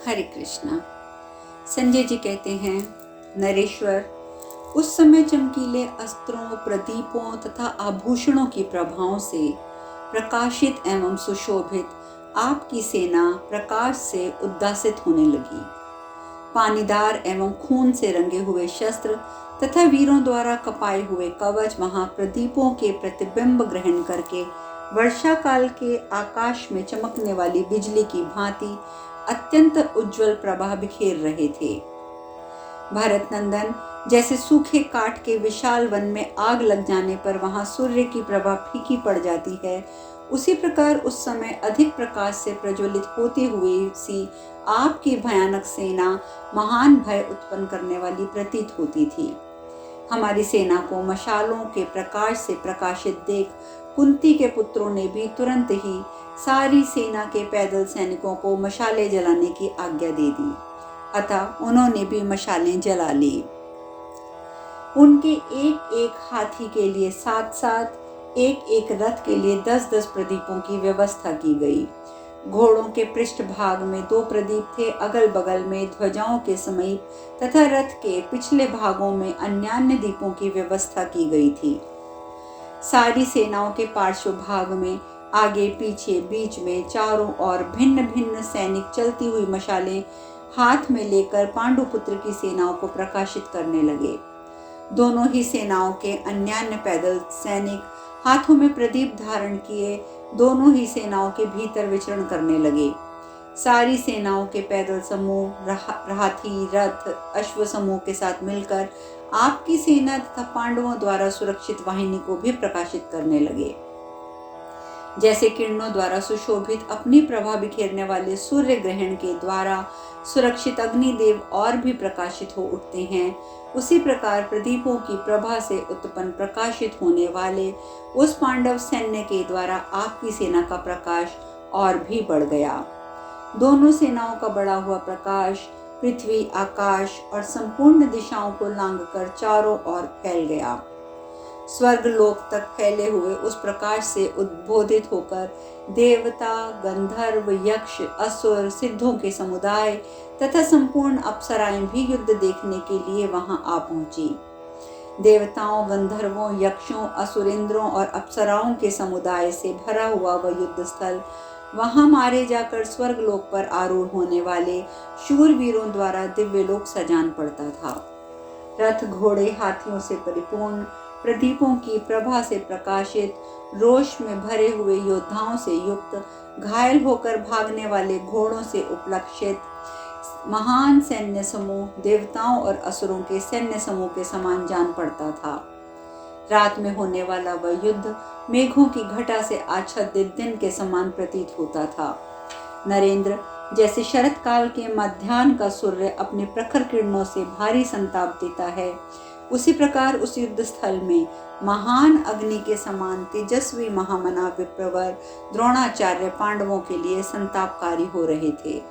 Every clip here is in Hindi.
हरे कृष्णा। संजय जी कहते हैं, नरेश्वर, उस समय चमकीले अस्त्रों, प्रदीपों तथा आभूषणों की प्रभाओं से प्रकाशित एवं सुशोभित आपकी सेना प्रकाश से उद्दासित होने लगी। पानीदार एवं खून से रंगे हुए शस्त्र तथा वीरों द्वारा कपाए हुए कवच महाप्रदीपों के प्रतिबिंब ग्रहण करके वर्षा काल के आकाश में चमकने वाली बिजली की भांति अत्यंत उज्जवल प्रभा बिखेर रहे थे। भारत नंदन, जैसे सूखे काठ के विशाल वन में आग लग जाने पर वहां सूर्य की प्रभा फीकी पड़ जाती है, उसी प्रकार उस समय अधिक प्रकाश से प्रज्वलित होती हुई सी आपकी भयानक सेना महान भय उत्पन्न करने वाली प्रतीत होती थी। हमारी सेना को मशालों के प्रकाश से प्रकाशित देख कुंती के पुत्रों ने भी तुरंत ही सारी सेना के पैदल सैनिकों को मशालें जलाने की आज्ञा दे दी। अतः उन्होंने भी मशालें जला ली। उनके एक एक हाथी के लिए 7-7, एक एक रथ के लिए 10-10 प्रदीपों की व्यवस्था की गई। घोड़ों के पृष्ठ भाग में 2 प्रदीप थे, अगल बगल में ध्वजाओं के समीप तथा रथ के पिछले भागों में अन्यान्य दीपों की व्यवस्था की गई थी। सारी सेनाओं के पार्श्व भाग में, आगे पीछे बीच में, चारों ओर भिन्न भिन्न सैनिक चलती हुई मशालें हाथ में लेकर पांडुपुत्र की सेनाओं को प्रकाशित करने लगे। दोनों ही सेनाओं के अन्यान्य पैदल सैनिक हाथों में प्रदीप धारण किए दोनों ही सेनाओं के भीतर विचरण करने लगे। सारी सेनाओं के पैदल समूह, हाथी, रथ, अश्व समूह के साथ मिलकर आपकी सेना तथा पांडवों द्वारा सुरक्षित वाहिनी को भी प्रकाशित करने लगे। जैसे किरणों द्वारा सुशोभित अपनी प्रभा बिखेरने वाले सूर्य ग्रहण के द्वारा सुरक्षित अग्निदेव और भी प्रकाशित हो उठते हैं, उसी प्रकार प्रदीपों की प्रभा से उत्पन्न प्रकाशित होने वाले उस पांडव सैन्य के द्वारा आपकी सेना का प्रकाश और भी बढ़ गया। दोनों सेनाओं का बढ़ा हुआ प्रकाश पृथ्वी, आकाश और संपूर्ण दिशाओं को लांघकर चारों ओर फैल गया। स्वर्ग लोक तक फैले हुए उस प्रकाश से उद्बोधित होकर देवता, गंधर्व, यक्ष, असुर, सिद्धों के समुदाय तथा संपूर्ण अप्सराएं भी युद्ध देखने के लिए वहां आ पहुंची। देवताओं, गंधर्वों, यक्षों, असुरेंद्रों और अप्सराओं के समुदाय से भरा हुआ वह युद्ध स्थल वहां मारे जाकर स्वर्ग लोक पर आरूढ़ होने वाले शूरवीरों द्वारा दिव्य लोक सजान पड़ता था। रथ, घोड़े, हाथियों से परिपूर्ण, प्रदीपों की प्रभा से प्रकाशित, रोष में भरे हुए योद्धाओं से युक्त, घायल होकर भागने वाले घोड़ों से उपलक्षित महान सैन्य समूह देवताओं और असुरों के सैन्य समूह के समान जान पड़ता था। रात में होने वाला वह युद्ध मेघों की घटा से आच्छादित दिन के समान प्रतीत होता था। नरेंद्र, जैसे शरत काल के मध्याह्न का सूर्य अपने प्रखर किरणों से भारी संताप देता है, उसी प्रकार उस युद्ध स्थल में महान अग्नि के समान तेजस्वी महामना विप्रवर द्रोणाचार्य पांडवों के लिए संतापकारी हो रहे थे।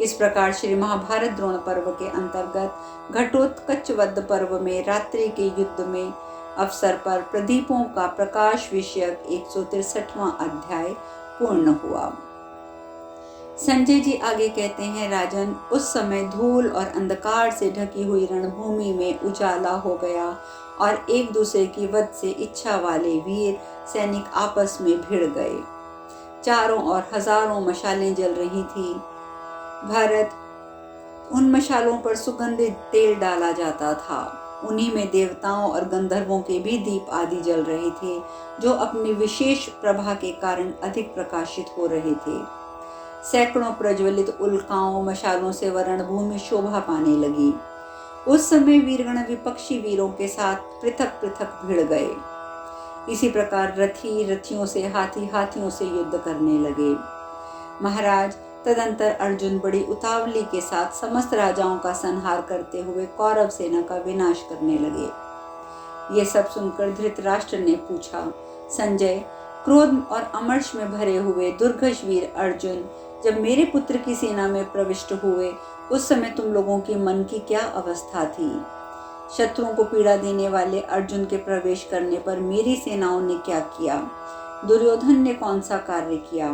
इस प्रकार श्री महाभारत द्रोण पर्व के अंतर्गत घटोत्कच पर्व में रात्रि के युद्ध में अवसर पर प्रदीपों का प्रकाश विषयक 163वां अध्याय पूर्ण हुआ। संजय जी आगे कहते हैं, राजन, उस समय धूल और अंधकार से ढकी हुई रणभूमि में उजाला हो गया और एक दूसरे की वध से इच्छा वाले वीर सैनिक आपस में भिड़ गए। चारों ओर हजारों मशालें जल रही थी। भारत, उन मशालों पर सुगंधित तेल डाला जाता था। उन्हीं में देवताओं और गंधर्वों के भी दीप आदि जल रहे थे, जो अपनी विशेष प्रभा के कारण अधिक प्रकाशित हो रहे थे। सैकड़ों प्रज्वलित उल्काओं मशालों से रणभूमि शोभा पाने लगी। उस समय वीरगण विपक्षी वीरों के साथ पृथक पृथक भिड़ गए। इसी प्रकार रथी रथियों से, हाथी हाथियों से युद्ध करने लगे। महाराज, तदंतर अर्जुन बड़ी उतावली के साथ समस्त राजाओं का संहार करते हुए कौरव सेना का विनाश करने लगे। ये सब सुनकर धृतराष्ट्र ने पूछा, संजय, क्रोध और अमर्ष में भरे हुए दुर्धर्ष वीर अर्जुन जब मेरे पुत्र की सेना में प्रविष्ट हुए, उस समय तुम लोगों के मन की क्या अवस्था थी? शत्रुओं को पीड़ा देने वाले अर्जुन के प्रवेश करने पर मेरी सेनाओं ने क्या किया? दुर्योधन ने कौन सा कार्य किया?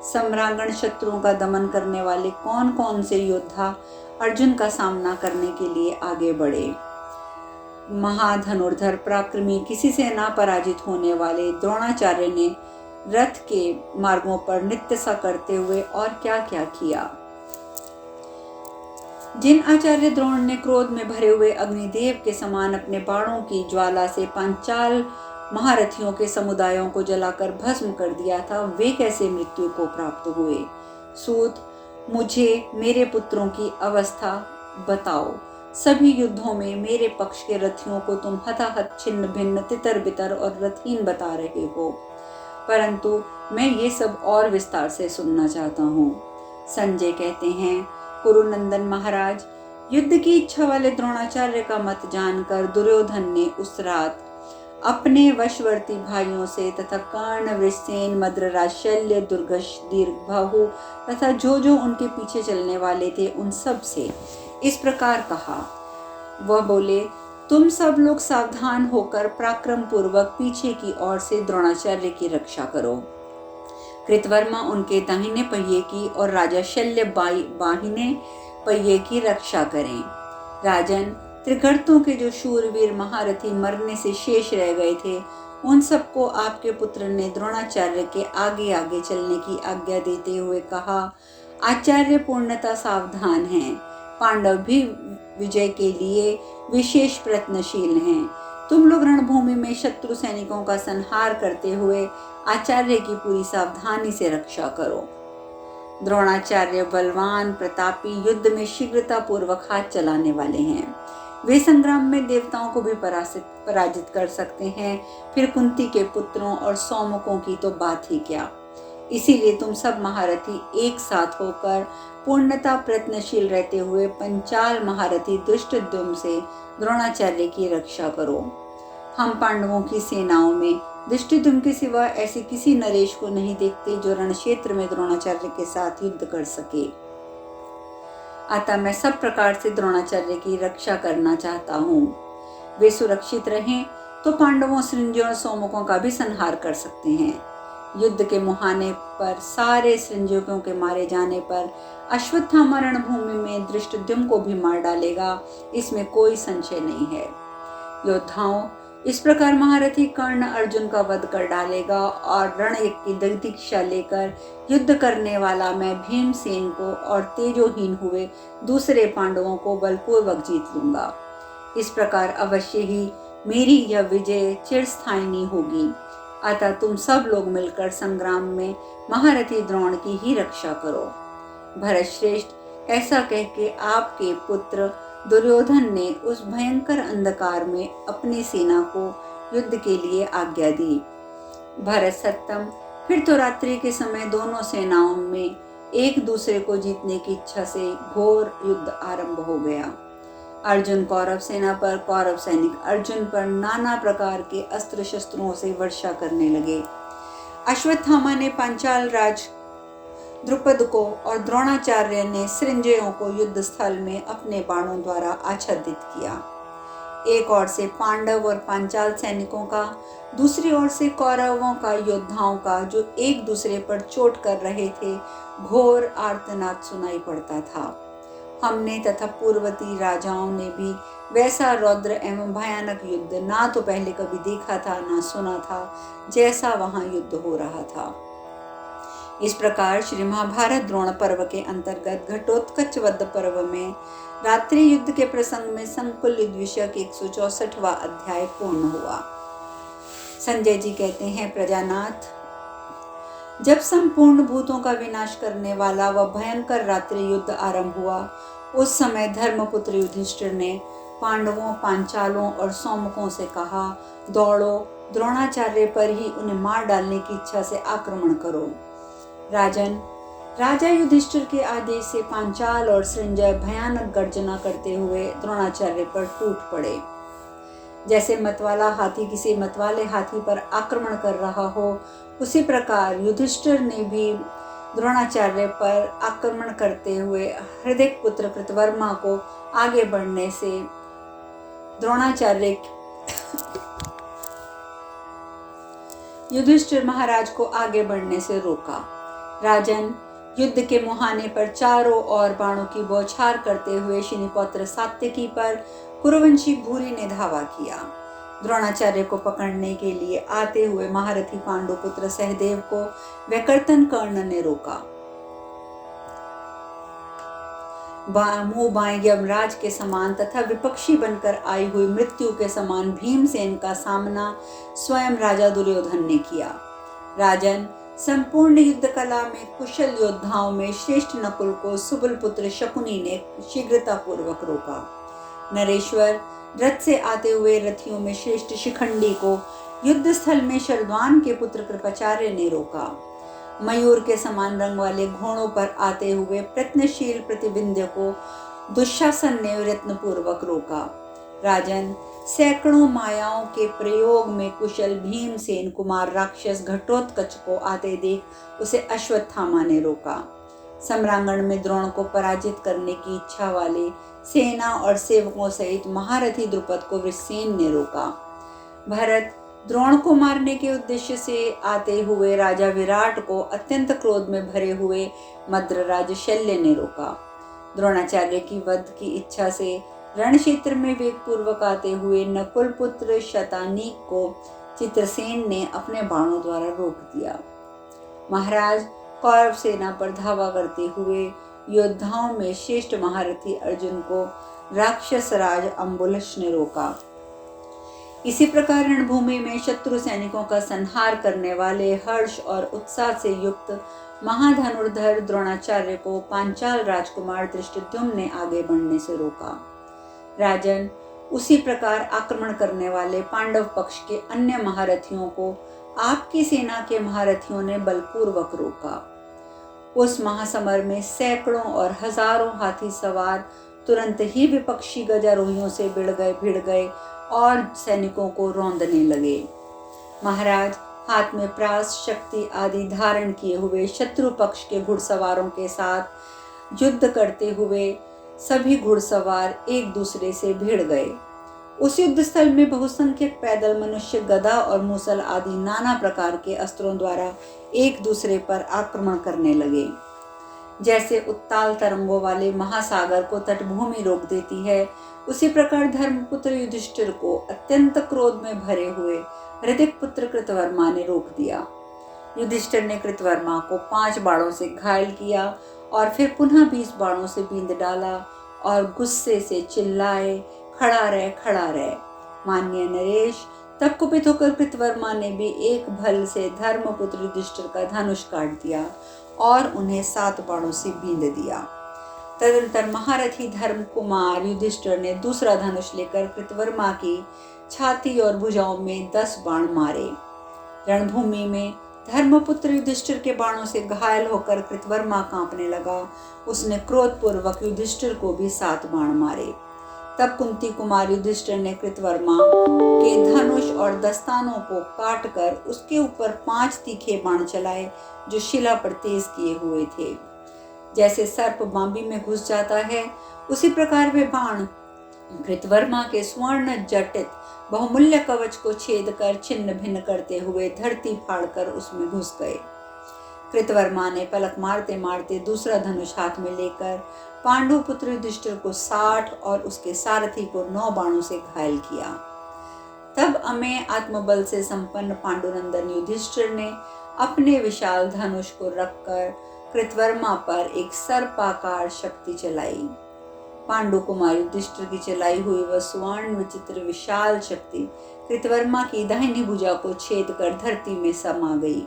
सम्रांगण शत्रुओं का दमन करने वाले कौन कौन से योद्धा अर्जुन का सामना करने के लिए आगे बढ़े। महाधनुर्धर पराक्रमी, किसी से ना पराजित होने वाले द्रोणाचार्य ने रथ के मार्गों पर नृत्य सा करते हुए और क्या क्या किया। जिन आचार्य द्रोण ने क्रोध में भरे हुए अग्निदेव के समान अपने बाणों की ज्वाला से पांचाल महारथियों के समुदायों को जलाकर भस्म कर दिया था, वे कैसे मृत्यु को प्राप्त हुए। सूत, मुझे मेरे पुत्रों की अवस्था बताओ। सभी युद्धों में मेरे पक्ष के रथियों को तुम हताहत, छिन्न भिन्न, तितर बितर और रथहीन बता रहे हो, परंतु मैं ये सब और विस्तार से सुनना चाहता हूँ। संजय कहते हैं, कुरुनंदन महाराज, युद्ध की इच्छा वाले द्रोणाचार्य का मत जानकर दुर्योधन ने उस रात अपने वशवर्ती भाइयों से तथा कर्ण, वृषसेन, मद्रराज, शल्य, दुर्गश, दीर्घबाहु तथा जो उनके पीछे चलने वाले थे उन सब से इस प्रकार कहा। वह बोले, तुम सब लोग सावधान होकर पराक्रम पूर्वक पीछे की ओर से द्रोणाचार्य की रक्षा करो। कृतवर्मा उनके दाहिने पहिए की और राजा शल्य बाहिने पहिए की रक्षा करें। राजन, त्रिगर्तों के जो शूरवीर महारथी मरने से शेष रह गए थे, उन सबको आपके पुत्र ने द्रोणाचार्य के आगे आगे चलने की आज्ञा देते हुए कहा, आचार्य पूर्णतः सावधान हैं। पांडव भी विजय के लिए विशेष प्रयत्नशील हैं। तुम लोग रणभूमि में शत्रु सैनिकों का संहार करते हुए आचार्य की पूरी सावधानी से रक्षा करो। द्रोणाचार्य बलवान, प्रतापी, युद्ध में शीघ्रता पूर्वक हाथ चलाने वाले हैं। वे संग्राम में देवताओं को भी पराजित कर सकते हैं, फिर कुंती के पुत्रों और सौमकों की तो बात ही क्या। इसीलिए तुम सब महारथी एक साथ होकर पूर्णता प्रयत्नशील रहते हुए पंचाल महारथी धृष्टद्युम्न से द्रोणाचार्य की रक्षा करो। हम पांडवों की सेनाओं में धृष्टद्युम्न के सिवा ऐसे किसी नरेश को नहीं देखते जो रणक्षेत्र में द्रोणाचार्य के साथ युद्ध कर सके। अतः मैं सब प्रकार से द्रोणाचार्य की रक्षा करना चाहता हूँ। वे सुरक्षित रहें तो पांडवों, सृंजयों और सौमकों का भी संहार कर सकते हैं। युद्ध के मुहाने पर सारे सृंजयों के मारे जाने पर अश्वत्थामा रणभूमि में धृष्टद्युम्न को भी मार डालेगा, इसमें कोई संशय नहीं है। योद्धाओं, इस प्रकार महारथी कर्ण अर्जुन का वध कर डालेगा और रणयज्ञ की दीक्षा लेकर युद्ध करने वाला मैं भीमसेन को और तेजोहीन हुए दूसरे पांडवों को बलपूर्वक जीत लूंगा। इस प्रकार अवश्य ही मेरी यह विजय चिरस्थायिनी होगी। अतः तुम सब लोग मिलकर संग्राम में महारथी द्रोण की ही रक्षा करो। भरतश्रेष्ठ, ऐसा कह के आपके पुत्र दुर्योधन ने उस भयंकर अंधकार में अपनी सेना को युद्ध के लिए आज्ञा दी। भरत सत्तम, फिर तो रात्रि के समय दोनों सेनाओं में एक दूसरे को जीतने की इच्छा से घोर युद्ध आरंभ हो गया। अर्जुन कौरव सेना पर, कौरव सैनिक अर्जुन पर नाना प्रकार के अस्त्र शस्त्रों से वर्षा करने लगे। अश्वत्थामा ने पांचाल राज द्रुपद को और द्रोणाचार्य ने सृंजयों को युद्ध स्थल में अपने बाणों द्वारा आच्छादित किया। एक ओर से पांडव और पांचाल सैनिकों का, दूसरी ओर से कौरवों का योद्धाओं का, जो एक दूसरे पर चोट कर रहे थे, घोर आर्तनाद सुनाई पड़ता था। हमने तथा पूर्ववर्ती राजाओं ने भी वैसा रौद्र एवं भयानक युद्ध ना तो पहले कभी देखा था ना सुना था, जैसा वहां युद्ध हो रहा था। इस प्रकार श्री महाभारत द्रोण पर्व के अंतर्गत घटोत्कच वध पर्व में रात्रि युद्ध के प्रसंग में संकुल युद्ध विषयक 164वां अध्याय पूर्ण हुआ। संजय जी कहते हैं, प्रजानाथ, जब संपूर्ण भूतों का विनाश करने वाला वह भयंकर रात्रि युद्ध आरंभ हुआ, उस समय धर्मपुत्र युधिष्ठिर ने पांडवों, पांचालों और सौमकों से कहा, दौड़ो, द्रोणाचार्य पर ही उन्हें मार डालने की इच्छा से आक्रमण करो। राजन, राजा युधिष्ठिर के आदेश से पांचाल और सृंजय भयानक गर्जना करते हुए द्रोणाचार्य पर टूट पड़े। जैसे मतवाला हाथी किसी मतवाले हाथी पर आक्रमण कर रहा हो, उसी प्रकार युधिष्ठिर ने भी द्रोणाचार्य पर आक्रमण करते हुए हृदय पुत्र कृतवर्मा को आगे बढ़ने से द्रोणाचार्य युधिष्ठिर महाराज को आगे बढ़ने से रोका। राजन, युद्ध के मुहाने पर चारों ओर बाणों की बौछार करते हुए शनिपौत्र सात्यकी पर कुरुवंशी भूरी ने धावा किया। द्रोणाचार्य को पकड़ने के लिए आते हुए महारथी पांडुपुत्र सहदेव को वैकर्तन कर्ण ने रोका। मुंह बाएं यमराज के समान तथा विपक्षी बनकर आई हुई मृत्यु के समान भीमसेन का सामना स्वयं राजा दुर्योधन ने किया। राजन, संपूर्ण युद्ध कला में कुशल योद्धाओं में श्रेष्ठ नकुल को सुबल पुत्र शकुनी ने शीघ्रता पूर्वक रोका। नरेश्वर, रथ से आते हुए रथियों में श्रेष्ठ शिखंडी को युद्ध स्थल में शरद्वान के पुत्र कृपाचार्य ने रोका। मयूर के समान रंग वाले घोड़ों पर आते हुए प्रयत्नशील प्रतिविंध्य को दुशासन ने यत्न पूर्वक रोका। राजन, सैकड़ों मायाओं के प्रयोग में कुशल भीमसेन कुमार राक्षस घटोत्कच को आते देख उसे अश्वत्थामा ने रोका। सम्रांगण में द्रोण को पराजित करने की इच्छा वाले सेना और सेवकों सहित महारथी द्रुपद को वृषसेन ने रोका। भरत, द्रोण को मारने के उद्देश्य से आते हुए राजा विराट को अत्यंत क्रोध में भरे हुए मद्रराज शल्य ने रोका। द्रोणाचार्य की वध की इच्छा से रण क्षेत्र में वेग पूर्वक आते हुए नकुल पुत्र शतानीक को चित्रसेन ने अपने बाणों द्वारा रोक दिया। महाराज, कौरव सेना पर धावा करते हुए योद्धाओं में श्रेष्ठ महारथी अर्जुन को राक्षस राज अम्बुलश ने रोका। इसी प्रकार रणभूमि में शत्रु सैनिकों का संहार करने वाले हर्ष और उत्साह से युक्त महाधनुर्धर द्रोणाचार्य को पांचाल राजकुमार धृष्टद्युम्न ने आगे बढ़ने से रोका। राजन, उसी प्रकार आक्रमण करने वाले पांडव पक्ष के अन्य महारथियों को आपकी सेना के महारथियों ने बलपूर्वक रोका। उस महासमर में सैकड़ों और हजारों हाथी सवार तुरंत ही विपक्षी गजारोहियों से भिड़ गए और सैनिकों को रौंदने लगे। महाराज, हाथ में प्रास शक्ति आदि धारण किए हुए शत्रु पक्ष के घुड़सवारों के साथ युद्ध करते हुए सभी घुड़सवार एक दूसरे से भिड़ गए। उस युद्ध स्थल में बहुसंख्यक पैदल मनुष्य गदा और मूसल आदि नाना प्रकार के अस्त्रों द्वारा एक दूसरे पर आक्रमण करने लगे। जैसे उत्ताल तरंगों वाले महासागर को तटभूमि रोक देती है, उसी प्रकार धर्मपुत्र युधिष्ठिर को अत्यंत क्रोध में भरे हुए हृदिक पुत्र कृतवर्मा ने रोक दिया। युधिष्ठिर ने कृतवर्मा को 5 बाणों से घायल किया और फिर पुनः 20 बाणों से बींध डाला और गुस्से से चिल्लाए, खड़ा रह। माननीय नरेश, तब कुपित होकर कृतवर्मा ने भी एक भल से धर्मपुत्र युधिष्ठिर का धनुष काट दिया और उन्हें 7 बाणों से बींध दिया। तदंतर महारथी धर्म कुमार युधिष्ठिर ने दूसरा धनुष लेकर कृतवर्मा की छाती और भुजाओं में 10 बाण मारे। रणभूमि में धर्मपुत्र युधिष्ठिर के बाणों से घायल होकर कृतवर्मा कांपने लगा। उसने क्रोधपूर्वक युधिष्ठिर को भी 7 बाण मारे। तब कुंती कुमार युधिष्ठिर ने कृतवर्मा के धनुष और दस्तानों को काटकर उसके ऊपर 5 तीखे बाण चलाए जो शिला पर तेज किए हुए थे। जैसे सर्प बांबी में घुस जाता है, उसी प्रकार वे बाण कृतवर्मा के स्वर्ण जटित बहुमूल्य कवच को छेद कर छिन्न भिन्न करते हुए धरती फाड़कर उसमें घुस गए। कृतवर्मा ने पलक मारते मारते दूसरा धनुष हाथ में लेकर पांडुपुत्र युधिष्ठिर को 60 और उसके सारथी को 9 बाणों से घायल किया। तब अमेय आत्मबल से संपन्न पांडुनंदन युधिष्ठिर ने अपने विशाल धनुष को रखकर कृतवर्मा पर एक सर्पाकार शक्ति चलाई। पांडु कुमार युधिष्ठिर की चलाई हुई वह स्वर्ण विचित्र विशाल शक्ति कृतवर्मा की दाहिनी भुजा को छेद कर धरती में समा गई।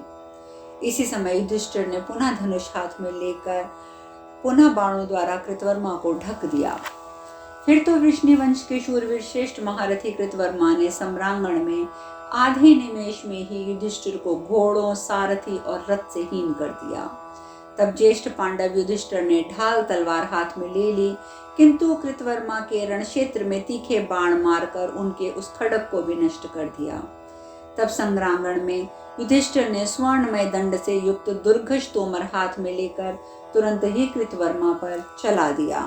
इसी समय युधिष्ठिर ने पुनः धनुष हाथ में लेकर पुनः बाणों द्वारा कृतवर्मा को ढक दिया। फिर तो वृष्णिवंश के शूरवीर श्रेष्ठ महारथी कृतवर्मा ने सम्रांगण में आधे निमेष में ही युधिष्ठिर को घोड़ों, सारथी और रथ से हीन कर दिया। तब ज्येष्ठ पांडव युधिष्ठिर ने ढाल तलवार हाथ में ले ली, किंतु कृतवर्मा के रण क्षेत्र में तीखे बाण मारकर उनके उस खड़ग को भी नष्ट कर दिया। तब संग्रांगण में युधिष्ठिर ने स्वर्णमय दंड से युक्त दुर्घष तोमर हाथ में लेकर तुरंत ही कृतवर्मा पर चला दिया।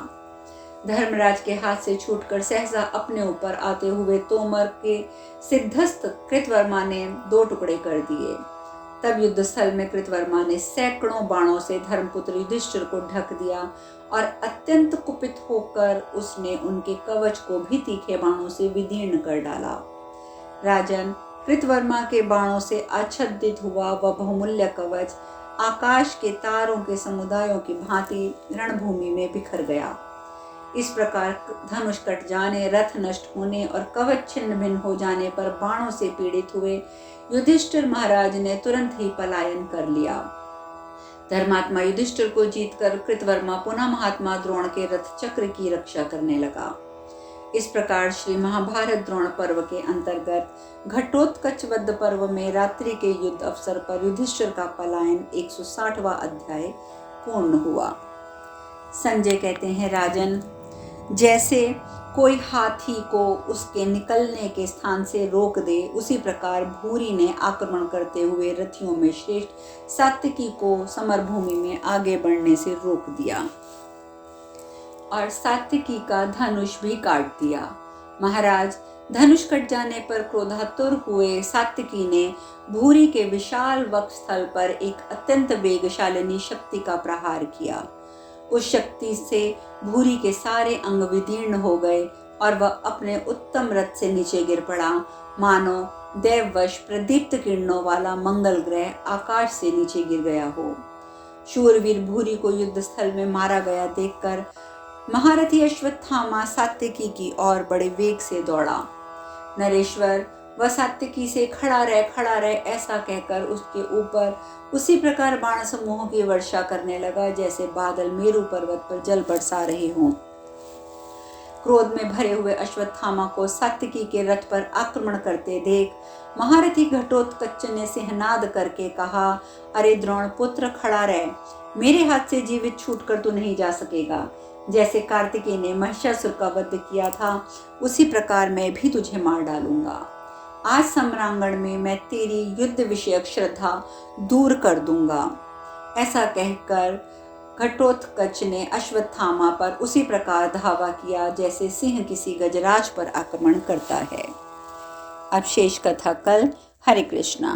धर्मराज के हाथ से छूटकर सहसा अपने ऊपर आते हुए तोमर के सिद्धस्त कृतवर्मा ने 2 टुकड़े कर दिए। तब युद्ध स्थल में कृतवर्मा ने सैकड़ों बाणों से धर्मपुत्र युधिष्ठिर को ढक दिया और अत्यंत कुपित होकर उसने उनके कवच को भी तीखे बाणों से विदीर्ण कर डाला। राजन, कृतवर्मा के बाणों से आच्छादित हुआ वह बहुमूल्य कवच आकाश के तारों के समुदायों की भांति रणभूमि में बिखर गया। इस प्रकार धनुष कट जाने, रथ नष्ट होने और कवच छिन्न भिन्न हो जाने पर बाणों से पीड़ित हुए युधिष्ठिर महाराज ने तुरंत ही पलायन कर लिया। धर्मात्मा युधिष्ठिर को जीतकर कृतवर्मा पुनः महात्मा द्रोण के रथ चक्र की रक्षा करने लगा। इस प्रकार श्री महाभारत द्रोण पर्व के अंतर्गत घटोत्कच वध पर्व में रात्रि के युद्ध अवसर पर युधिष्ठिर का पलायन 160वां अध्याय पूर्ण हुआ। संजय कहते हैं, राजन, जैसे कोई हाथी को उसके निकलने के स्थान से रोक दे, उसी प्रकार भूरी ने आक्रमण करते हुए रथियों में श्रेष्ठ सात्विकी को समरभूमि में आगे बढ़ने से रोक दिया और सात्विकी का धनुष भी काट दिया। महाराज, धनुष कट जाने पर क्रोधातुर हुए सात्विकी ने भूरी के विशाल वक्षस्थल पर एक अत्यंत वेगशालिनी शक्ति का प्रहार किया। उस शक्ति से भूरी के सारे अंग विदीर्ण हो गए और वह अपने उत्तम रथ से नीचे गिर पड़ा, मानो देववश प्रदीप्त किरणों वाला मंगल ग्रह आकाश से नीचे गिर गया हो। शूरवीर भूरी को युद्ध स्थल में मारा गया देखकर महारथी अश्वत्थामा सात्विकी की ओर बड़े वेग से दौड़ा। नरेश्वर, वह सात्विकी से खड़ा रह ऐसा कहकर उसके ऊपर उसी प्रकार बाण समूहों की वर्षा करने लगा जैसे बादल मेरु पर्वत पर जल बरसा रहे हों। क्रोध में भरे हुए अश्वत्थामा को सात्विकी के रथ पर आक्रमण करते देख महारथी घटोत्कच ने सिंहनाद करके कहा, अरे द्रोण पुत्र, खड़ा रह, मेरे हाथ से जीवित छूटकर तू नहीं जा सकेगा। जैसे कार्तिकेय ने महिषासुर का वध किया था, उसी प्रकार मैं भी तुझे मार डालूंगा। आज सम्रांगण में मैं तेरी युद्ध विषयक श्रद्धा दूर कर दूंगा। ऐसा कहकर घटोत्कच ने अश्वत्थामा पर उसी प्रकार धावा किया जैसे सिंह किसी गजराज पर आक्रमण करता है। अब शेष कथा कल। हरे कृष्णा।